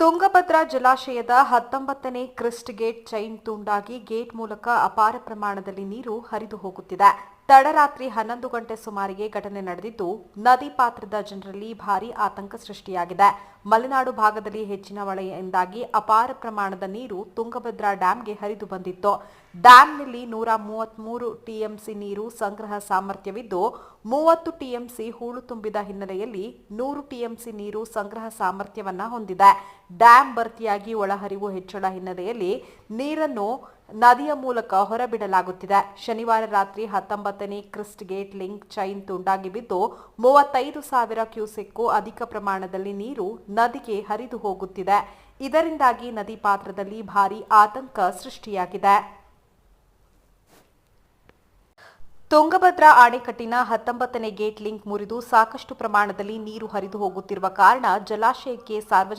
ತುಂಗಭದ್ರಾ ಜಲಾಶಯದ 19ನೇ Christ gate chain ತುಂಡಾಗಿ gate ಮೂಲಕ ಅಪಾರ ಪ್ರಮಾಣದಲ್ಲಿ ನೀರು ಹರಿದು ಹೋಗುತ್ತಿದೆ. ತಡರಾತ್ರಿ 11 ಗಂಟೆ ಸುಮಾರಿಗೆ ಘಟನೆ ನಡೆದಿದ್ದು, ನದಿ ಪಾತ್ರದ ಜನರಲ್ಲಿ ಭಾರೀ ಆತಂಕ ಸೃಷ್ಟಿಯಾಗಿದೆ. ಮಲೆನಾಡು ಭಾಗದಲ್ಲಿ ಹೆಚ್ಚಿನ ಮಳೆಯಿಂದಾಗಿ ಅಪಾರ ಪ್ರಮಾಣದ ನೀರು ತುಂಗಭದ್ರಾ ಡ್ಯಾಂಗೆ ಹರಿದು ಬಂದಿತ್ತು. ಡ್ಯಾಂನಲ್ಲಿ 133 ಟಿಎಂಸಿ ನೀರು ಸಂಗ್ರಹ ಸಾಮರ್ಥ್ಯವಿದ್ದು, 30 ಟಿಎಂಸಿ ಹೂಳು ತುಂಬಿದ ಹಿನ್ನೆಲೆಯಲ್ಲಿ 100 ಟಿಎಂಸಿ ನೀರು ಸಂಗ್ರಹ ಸಾಮರ್ಥ್ಯವನ್ನ ಹೊಂದಿದೆ. ಡ್ಯಾಂ ಭರ್ತಿಯಾಗಿ ಒಳಹರಿವು ಹೆಚ್ಚಳ ಹಿನ್ನೆಲೆಯಲ್ಲಿ ನೀರನ್ನು ನದಿಯ ಮೂಲಕ ಹೊರಬಿಡಲಾಗುತ್ತಿದೆ. ಶನಿವಾರ ರಾತ್ರಿ 19ನೇ ಕ್ರಿಸ್ಟ್ ಗೇಟ್ ಲಿಂಕ್ ಚೈನ್ ತುಂಡಾಗಿ ಬಿದ್ದು 35,000 ಕ್ಯೂಸೆಕ್ಗೂ ಅಧಿಕ ಪ್ರಮಾಣದಲ್ಲಿ ನೀರು ನದಿಗೆ ಹರಿದು ಹೋಗುತ್ತಿದೆ. ಇದರಿಂದಾಗಿ ನದಿ ಪಾತ್ರದಲ್ಲಿ ಭಾರೀ ಆತಂಕ ಸೃಷ್ಟಿಯಾಗಿದೆ. ತುಂಗಭದ್ರಾ ಅಣೆಕಟ್ಟಿನ 19ನೇ ಗೇಟ್ ಲಿಂಕ್ ಮುರಿದು ಸಾಕಷ್ಟು ಪ್ರಮಾಣದಲ್ಲಿ ನೀರು ಹರಿದು ಹೋಗುತ್ತಿರುವ ಕಾರಣ ಜಲಾಶಯಕ್ಕೆ ಸಾರ್ವಜನಿಕ